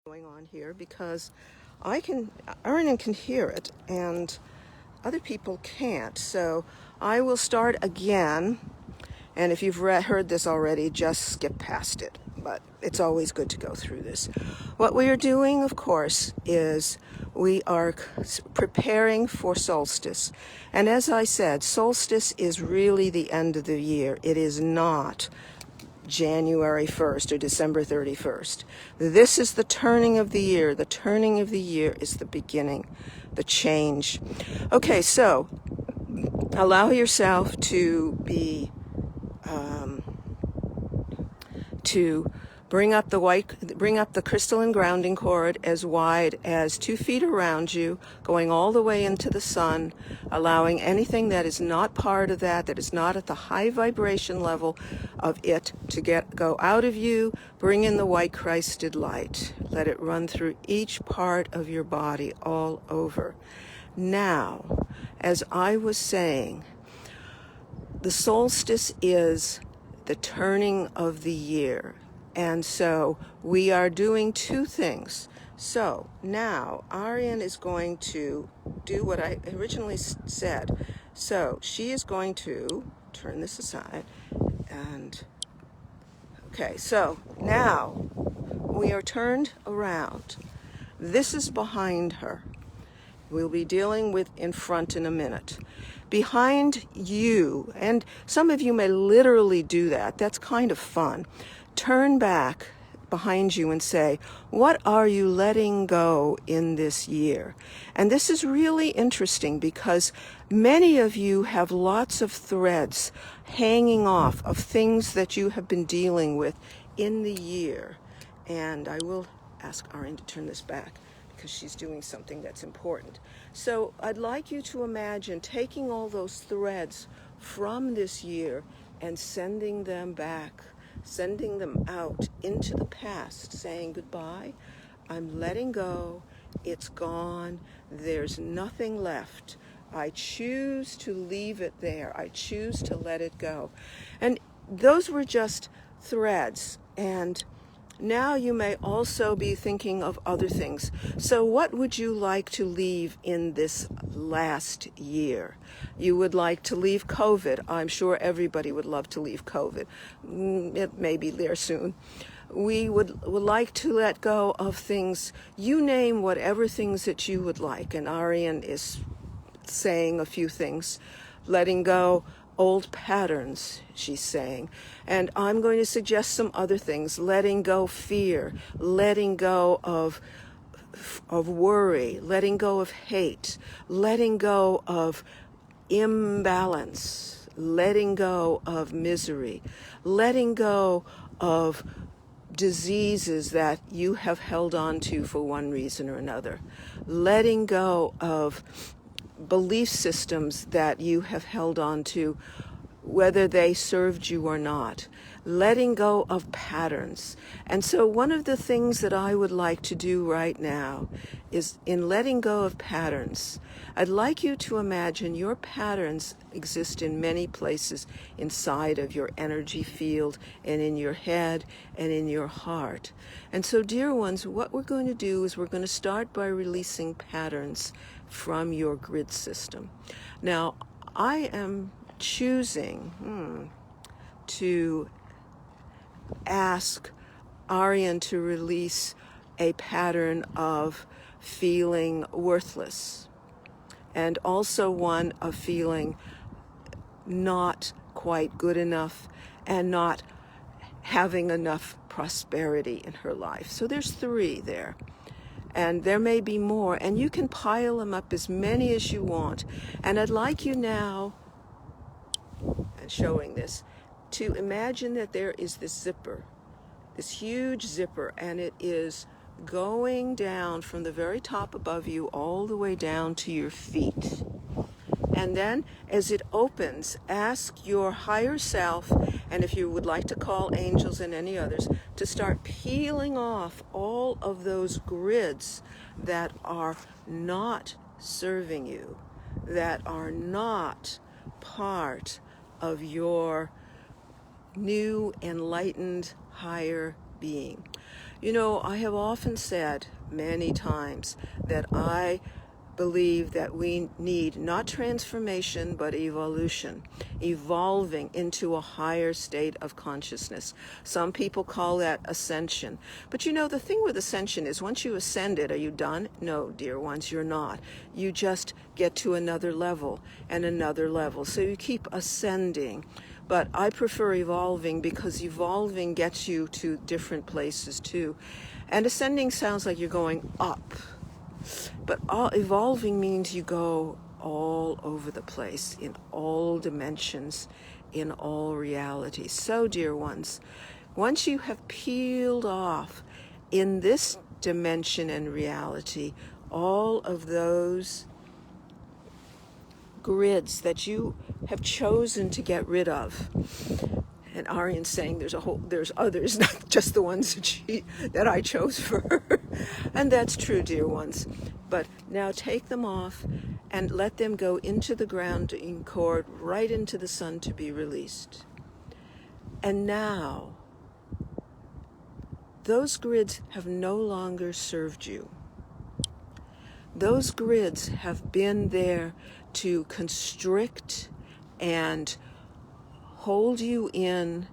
Going on here because Arian can hear it and other people can't. So I will start again. And if you've heard this already, just skip past it. But it's always good to go through this. What we are doing, of course, is we are preparing for solstice. And as I said, solstice is really the end of the year. It is not January 1st or December 31st. This is the turning of the year. The turning of the year is the beginning, the change. Okay, so allow yourself to be, to bring up the crystalline grounding cord as wide as 2 feet around you, going all the way into the sun, allowing anything that is not part of that is not at the high vibration level of it to go out of you. Bring in the white Christed light. Let it run through each part of your body all over. Now, as I was saying, the solstice is the turning of the year. And so we are doing 2 things. So now Arian is going to do what I originally said. So she is going to turn this aside and okay, so now we are turned around. This is behind her. We'll be dealing with in front in a minute. Behind you, and some of you may literally do that. That's kind of fun. Turn back behind you and say, what are you letting go in this year? And this is really interesting because many of you have lots of threads hanging off of things that you have been dealing with in the year. And I will ask Arian to turn this back, because she's doing something that's important. So I'd like you to imagine taking all those threads from this year and sending them back, sending them out into the past, saying goodbye. I'm letting go. It's gone. There's nothing left. I choose to leave it there. I choose to let it go. And those were just threads. And now you may also be thinking of other things. So what would you like to leave in this last year? You would like to leave COVID. I'm sure everybody would love to leave COVID. It may be there soon. We would like to let go of things. You name whatever things that you would like. And Arian is saying a few things. Letting go old patterns, she's saying. And I'm going to suggest some other things. Letting go fear, letting go of worry, letting go of hate, letting go of imbalance, letting go of misery, letting go of diseases that you have held on to for one reason or another, letting go of belief systems that you have held on to, whether they served you or not, letting go of patterns. And so one of the things that I would like to do right now is, in letting go of patterns, I'd like you to imagine your patterns exist in many places inside of your energy field and in your head and in your heart. And so, dear ones, what we're going to do is we're going to start by releasing patterns from your grid system. Now, I am choosing to ask Arian to release a pattern of feeling worthless, and also one of feeling not quite good enough and not having enough prosperity in her life. So there's 3 there. And there may be more, and you can pile them up as many as you want. And I'd like you now, and showing this, to imagine that there is this zipper, this huge zipper, and it is going down from the very top above you all the way down to your feet. And then as it opens, ask your higher self, and if you would like to call angels and any others, to start peeling off all of those grids that are not serving you, that are not part of your new enlightened higher being. You know, I have often said many times that I believe that we need not transformation but evolution, evolving into a higher state of consciousness. Some people call that ascension. But you know, the thing with ascension is once you ascended, are you done? No, dear ones, you're not. You just get to another level and another level. So you keep ascending. But I prefer evolving because evolving gets you to different places too. And ascending sounds like you're going up. But evolving means you go all over the place, in all dimensions, in all realities. So, dear ones, once you have peeled off in this dimension and reality all of those grids that you have chosen to get rid of, and Aryan's saying there's others, not just the ones that I chose for her. And that's true, dear ones. But now take them off and let them go into the grounding cord, right into the sun to be released. And now, those grids have no longer served you. Those grids have been there to constrict and hold you in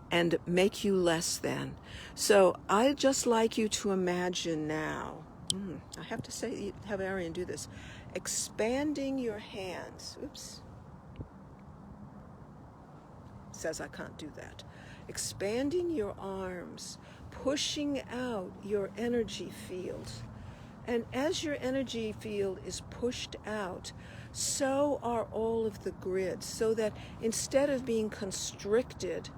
and make you less than. So I'd just like you to imagine now, I have to say, have Arian do this, expanding your hands. Oops. It says I can't do that. Expanding your arms, pushing out your energy field. And as your energy field is pushed out, so are all of the grids, so that instead of being constricted,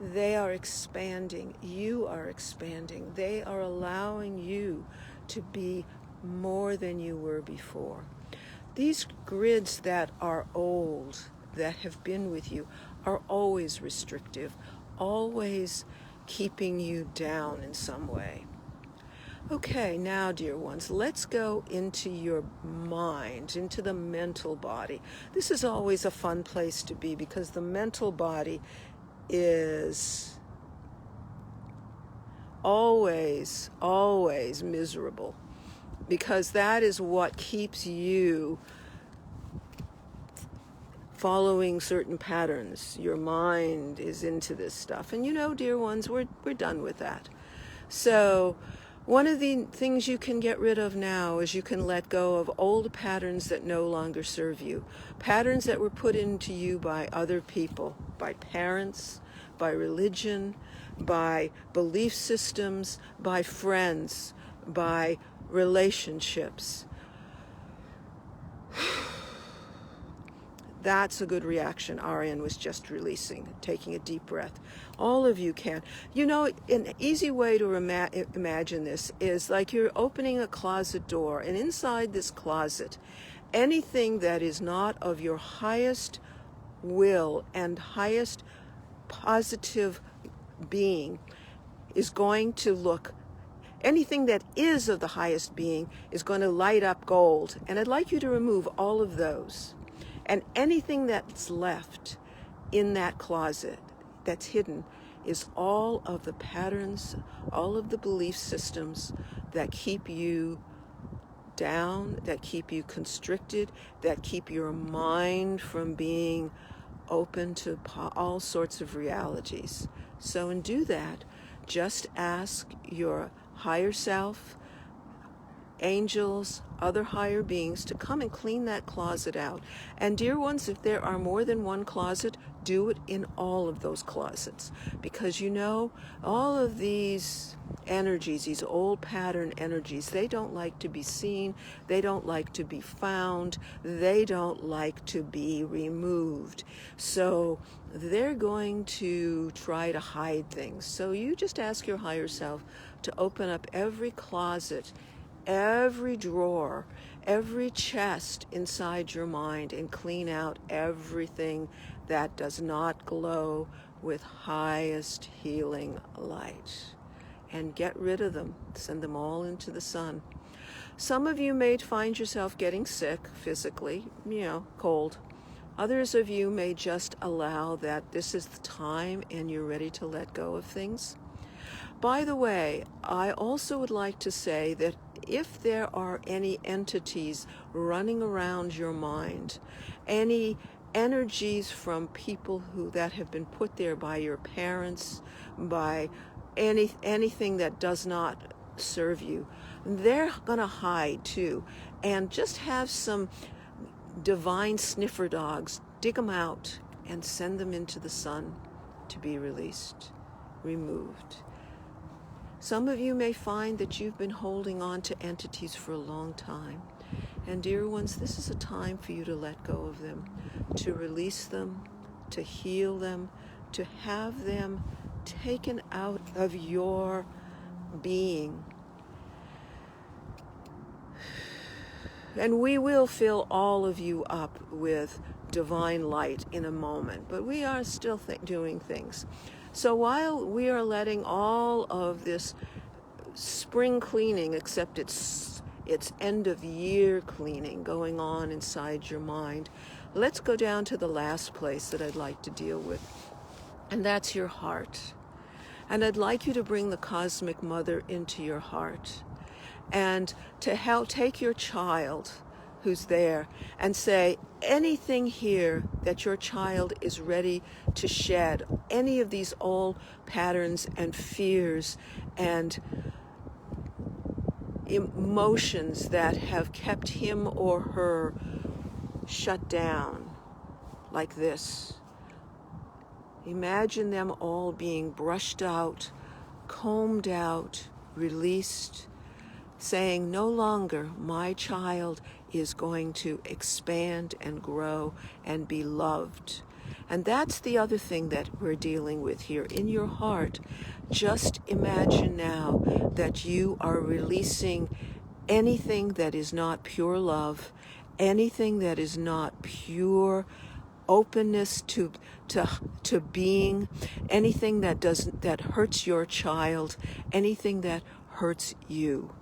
they are expanding. You are expanding. They are allowing you to be more than you were before. These grids that are old, that have been with you, are always restrictive, always keeping you down in some way. Okay, now, dear ones, let's go into your mind, into the mental body. This is always a fun place to be because the mental body is always, always miserable, because that is what keeps you following certain patterns. Your mind is into this stuff. And you know, dear ones, we're done with that. So one of the things you can get rid of now is you can let go of old patterns that no longer serve you. Patterns that were put into you by other people, by parents, by religion, by belief systems, by friends, by relationships. That's a good reaction Aryan was just releasing, taking a deep breath. All of you can. You know, an easy way to imagine this is like you're opening a closet door, and inside this closet, anything that is not of your highest will and highest positive being is going to look, anything that is of the highest being is going to light up gold. And I'd like you to remove all of those. And anything that's left in that closet that's hidden is all of the patterns, all of the belief systems that keep you down, that keep you constricted, that keep your mind from being open to all sorts of realities. So, and do that, just ask your higher self, angels, other higher beings to come and clean that closet out. And dear ones, if there are more than one closet, do it in all of those closets. Because you know, all of these energies, these old pattern energies, they don't like to be seen, they don't like to be found, they don't like to be removed. So they're going to try to hide things. So you just ask your higher self to open up every closet, every drawer, every chest inside your mind, and clean out everything that does not glow with highest healing light. And get rid of them. Send them all into the sun. Some of you may find yourself getting sick physically, cold. Others of you may just allow that this is the time and you're ready to let go of things. By the way, I also would like to say that if there are any entities running around your mind, any energies from people that have been put there by your parents, by anything that does not serve you, they're going to hide too. And just have some divine sniffer dogs dig them out and send them into the sun to be released, removed. Some of you may find that you've been holding on to entities for a long time. And dear ones, this is a time for you to let go of them, to release them, to heal them, to have them taken out of your being. And we will fill all of you up with divine light in a moment, but we are still doing things. So while we are letting all of this spring cleaning, except it's end of year cleaning going on inside your mind, let's go down to the last place that I'd like to deal with, and that's your heart. And I'd like you to bring the Cosmic Mother into your heart, and to help take your child who's there and say, anything here that your child is ready to shed, any of these old patterns and fears and emotions that have kept him or her shut down, like this. Imagine them all being brushed out, combed out, released, saying, no longer my child is going to expand and grow and be loved. And that's the other thing that we're dealing with here. In your heart, just imagine now that you are releasing anything that is not pure love, anything that is not pure openness to being, anything that hurts your child, anything that hurts you.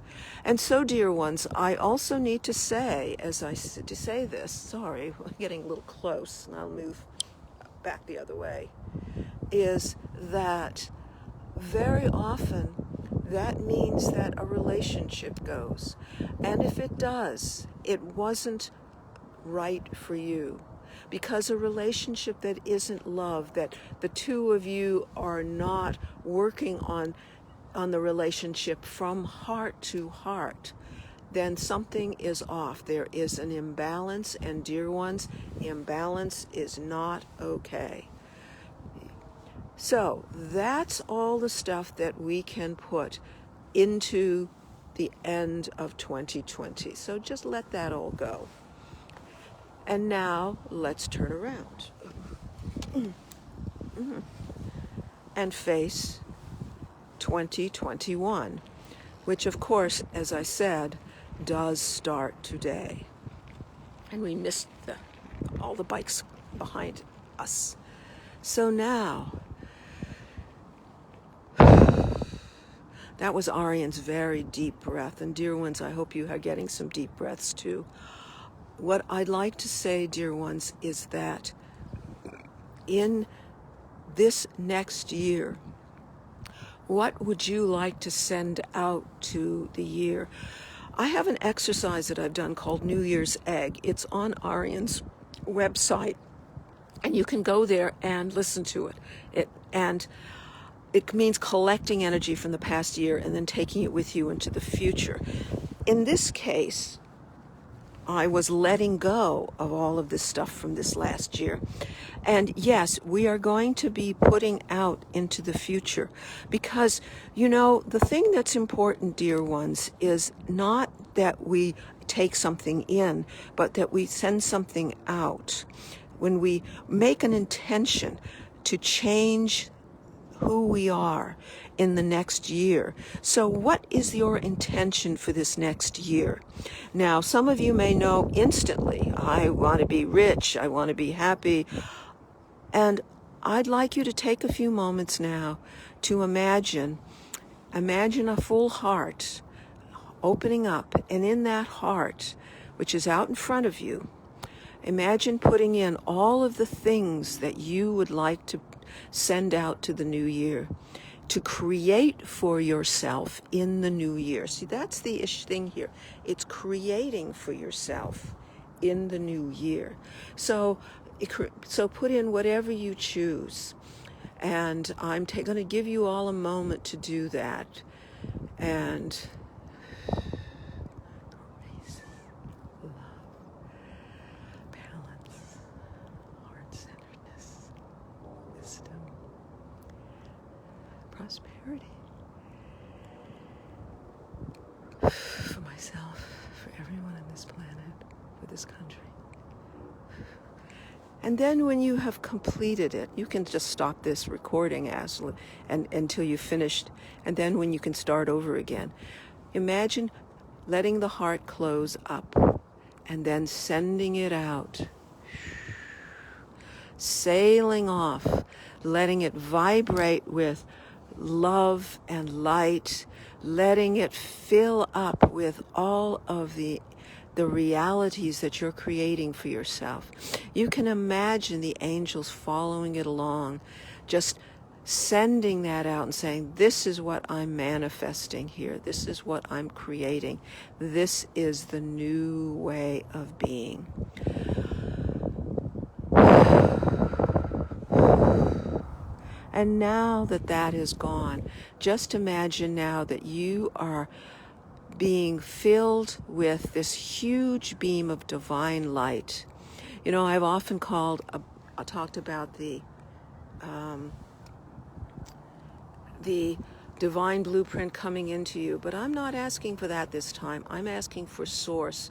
And so, dear ones, I also need to say, sorry, I'm getting a little close, and I'll move back the other way, is that very often that means that a relationship goes. And if it does, it wasn't right for you. Because a relationship that isn't love, that the two of you are not working on the relationship from heart to heart, then something is off. There is an imbalance, and dear ones, imbalance is not okay. So that's all the stuff that we can put into the end of 2020. So just let that all go. And now let's turn around and face 2021, which of course, as I said, does start today. And we missed all the bikes behind us. So now, that was Arian's very deep breath. And dear ones, I hope you are getting some deep breaths too. What I'd like to say, dear ones, is that in this next year, what would you like to send out to the year? I have an exercise that I've done called New Year's Egg. It's on Arian's website, and you can go there and listen to it. It means collecting energy from the past year and then taking it with you into the future. In this case, I was letting go of all of this stuff from this last year. And yes, we are going to be putting out into the future because, the thing that's important, dear ones, is not that we take something in, but that we send something out. When we make an intention to change who we are in the next year. So what is your intention for this next year? Now, some of you may know instantly, I want to be rich, I want to be happy. And I'd like you to take a few moments now to imagine a full heart opening up, and in that heart, which is out in front of you, imagine putting in all of the things that you would like to send out to the new year. to create for yourself in the new year. See, that's the thing here. It's creating for yourself in the new year. So put in whatever you choose. And I'm going to give you all a moment to do that. And grace, love, balance, heart-centeredness, wisdom, prosperity. For myself, for everyone on this planet, for this country. And then when you have completed it, you can just stop this recording until you've finished. And then when you can start over again, imagine letting the heart close up and then sending it out, sailing off, letting it vibrate with love and light, letting it fill up with all of the realities that you're creating for yourself. You can imagine the angels following it along, just sending that out and saying, this is what I'm manifesting here. This is what I'm creating. This is the new way of being. And now that that is gone, just imagine now that you are being filled with this huge beam of divine light. You know, I've often talked about the divine blueprint coming into you, but I'm not asking for that this time. I'm asking for Source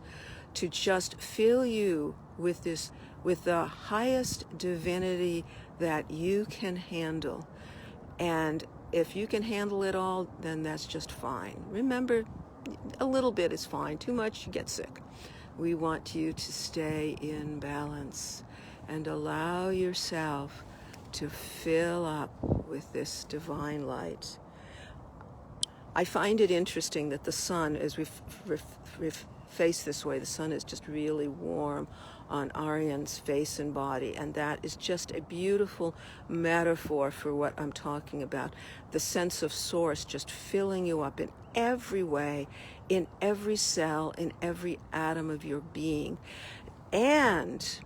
to just fill you with the highest divinity that you can handle. And if you can handle it all, then that's just fine. Remember, a little bit is fine. Too much, you get sick. We want you to stay in balance and allow yourself to fill up with this divine light. I find it interesting that the sun, as we face this way, the sun is just really warm on Aryan's face and body, and that is just a beautiful metaphor for what I'm talking about. The sense of Source just filling you up in every way, in every cell, in every atom of your being. And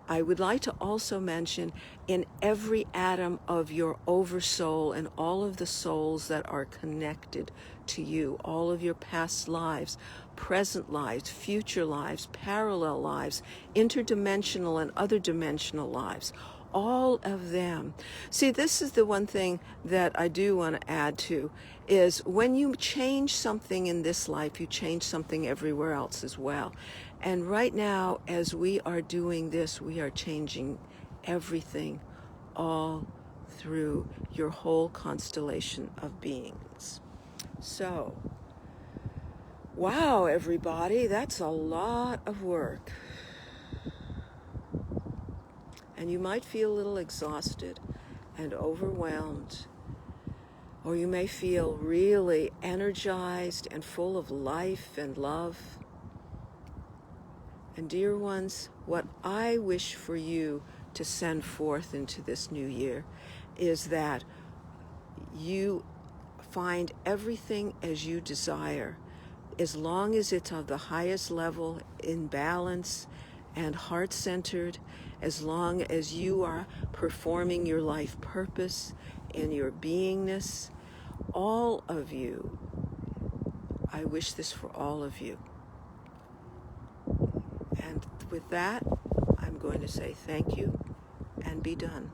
I would like to also mention in every atom of your oversoul and all of the souls that are connected to you, all of your past lives, present lives, future lives, parallel lives, interdimensional and other dimensional lives, all of them. See, this is the one thing that I do want to add to, is when you change something in this life, you change something everywhere else as well. And right now, as we are doing this, we are changing everything all through your whole constellation of beings. So, wow, everybody, that's a lot of work. And you might feel a little exhausted and overwhelmed, or you may feel really energized and full of life and love. And dear ones, what I wish for you to send forth into this new year is that you find everything as you desire, as long as it's of the highest level, in balance and heart-centered, as long as you are performing your life purpose and your beingness. All of you, I wish this for all of you. And with that, I'm going to say thank you and be done.